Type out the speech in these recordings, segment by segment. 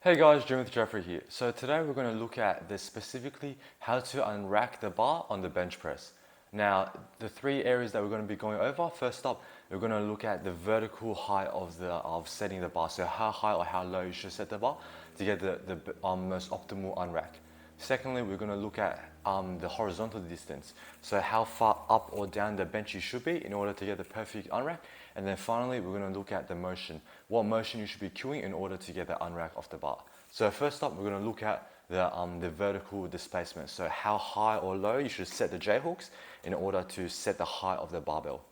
Hey guys, Jim with Jeffrey here. So today we're going to look at specifically how to unrack the bar on the bench press. Now, the three areas that we're going to be going over. First up, we're going to look at the vertical height of setting the bar. So how high or how low you should set the bar to get the most optimal unrack. Secondly, we're going to look at the horizontal distance. So how far up or down the bench you should be in order to get the perfect unrack. And then finally, we're going to look at the motion. What motion you should be cueing in order to get the unrack off the bar. So first up, we're going to look at the vertical displacement. So how high or low you should set the J hooks in order to set the height of the barbell.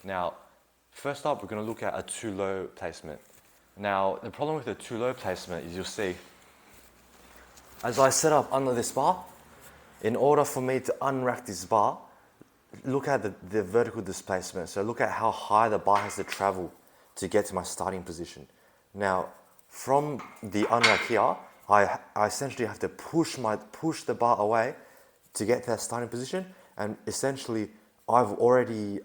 Now, first up, we're going to look at a too low placement. Now, the problem with the too low placement is you'll see, as I set up under this bar, in order for me to unrack this bar, look at the vertical displacement. So look at how high the bar has to travel to get to my starting position. Now, from the unrack here, I essentially have to push the bar away to get to that starting position. And essentially, I've already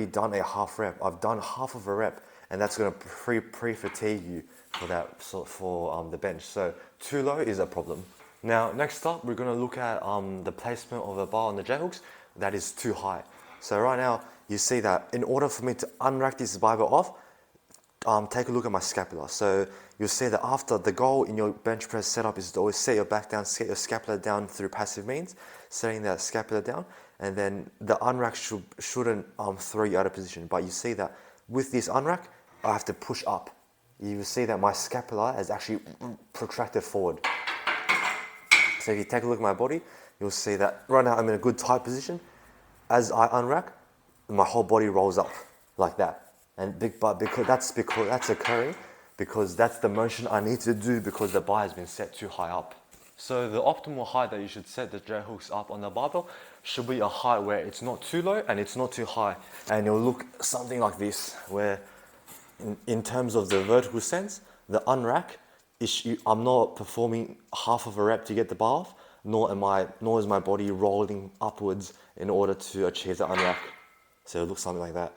done a half rep. I've done half of a rep, and that's going to pre-fatigue you for the bench. So too low is a problem. Now, next up, we're going to look at the placement of the bar on the J hooks. That is too high. So right now, you see that in order for me to unrack this barbell off, take a look at my scapula. So you'll see that after the goal in your bench press setup is to always set your back down, set your scapula down through passive means, setting that scapula down, and then the unrack shouldn't throw you out of position. But you see that with this unrack, I have to push up. You see that my scapula is actually protracted forward. So if you take a look at my body, you'll see that right now I'm in a good tight position. As I unrack, my whole body rolls up like that. And because that's occurring because that's the motion I need to do because the bar has been set too high up. So the optimal height that you should set the J hooks up on the barbell should be a height where it's not too low and it's not too high. And it'll look something like this, where in terms of the vertical sense, the unrack, I'm not performing half of a rep to get the bar off, nor is my body rolling upwards in order to achieve the unrack. So it looks something like that.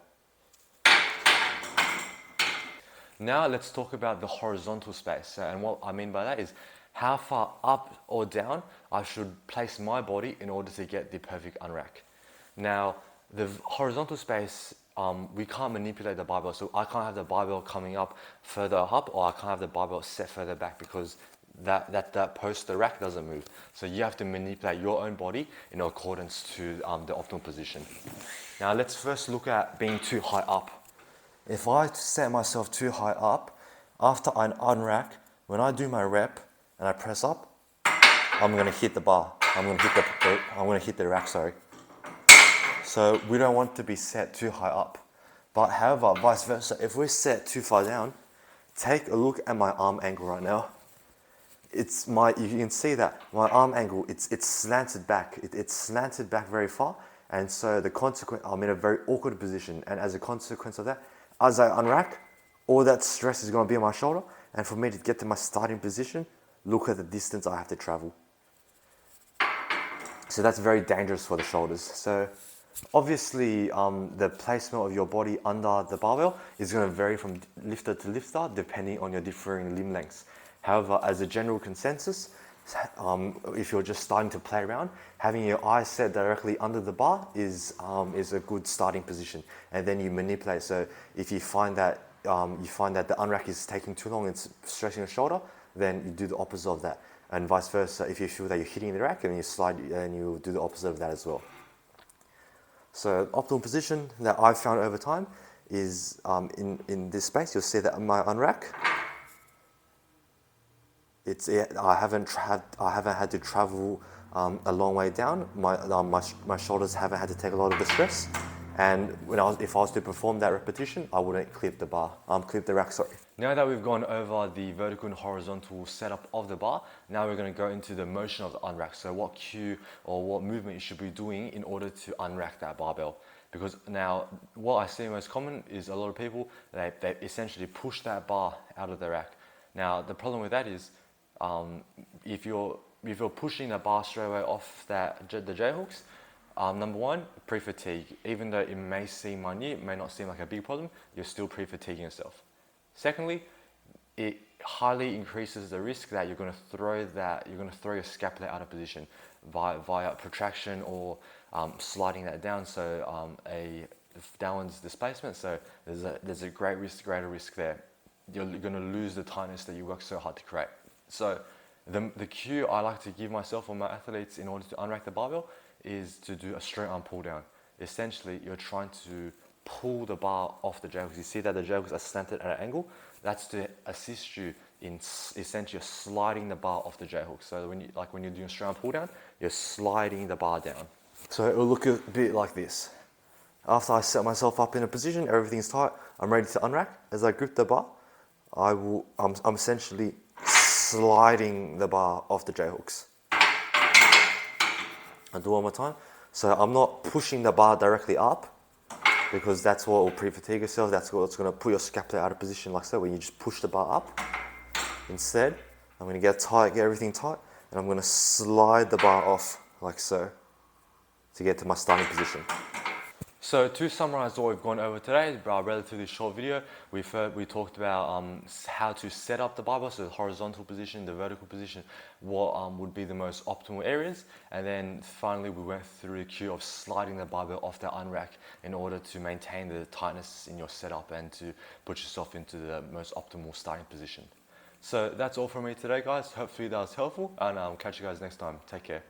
Now let's talk about the horizontal space. And what I mean by that is how far up or down I should place my body in order to get the perfect unrack. Now, the horizontal space, we can't manipulate the barbell. So I can't have the barbell coming up further up, or I can't have the barbell set further back because that post, the rack doesn't move. So you have to manipulate your own body in accordance to the optimal position. Now let's first look at being too high up. If I set myself too high up, after I unrack, when I do my rep and I press up, I'm going to hit the bar. I'm going to hit the rack, sorry. So we don't want to be set too high up. But however, vice versa, if we're set too far down, take a look at my arm angle right now. You can see that my arm angle, it's slanted back. It's slanted back very far. And so I'm in a very awkward position. And as a consequence of that, as I unrack, all that stress is going to be on my shoulder. And for me to get to my starting position, look at the distance I have to travel. So that's very dangerous for the shoulders. So obviously, the placement of your body under the barbell is going to vary from lifter to lifter depending on your differing limb lengths. However, as a general consensus, if you're just starting to play around, having your eyes set directly under the bar is a good starting position, and then you manipulate. So if you find that the unrack is taking too long, it's stressing your shoulder, then you do the opposite of that, and vice versa. If you feel that you're hitting the rack, and you slide, and you do the opposite of that as well. So optimal position that I've found over time is in this space. You'll see that on my unrack, I haven't had to travel a long way down. My shoulders haven't had to take a lot of the stress, and if I was to perform that repetition, I wouldn't clip the rack. Sorry. Now that we've gone over the vertical and horizontal setup of the bar, now we're going to go into the motion of the unrack. So what cue or what movement you should be doing in order to unrack that barbell. Because now what I see most common is a lot of people, they essentially push that bar out of the rack. Now the problem with that is if you're pushing the bar straight away off the J hooks, number one, pre-fatigue. Even though it may seem minute, it may not seem like a big problem, you're still pre-fatiguing yourself. Secondly, it highly increases the risk that you're going to throw your scapula out of position via protraction or sliding that down. So a downwards displacement. So there's a greater risk there. You're going to lose the tightness that you work so hard to create. So the cue I like to give myself or my athletes in order to unrack the barbell is to do a straight arm pull down. Essentially, you're trying to pull the bar off the J hooks. You see that the J hooks are slanted at an angle. That's to assist you in essentially sliding the bar off the J hook. So when you're doing a straight arm pull down, you're sliding the bar down. So it will look a bit like this. After I set myself up in a position, everything's tight, I'm ready to unrack. As I grip the bar, I'm essentially sliding the bar off the J hooks. I'll do one more time. So I'm not pushing the bar directly up, because that's what will pre-fatigue yourself. That's what's going to put your scapula out of position like so, when you just push the bar up. Instead, I'm going to get everything tight, and I'm going to slide the bar off like so to get to my starting position. So to summarize what we've gone over today, a relatively short video, we talked about how to set up the barbell, so the horizontal position, the vertical position, what would be the most optimal areas, and then finally we went through the cue of sliding the barbell off the unrack in order to maintain the tightness in your setup and to put yourself into the most optimal starting position. So that's all from me today, guys. Hopefully that was helpful, and I'll catch you guys next time. Take care.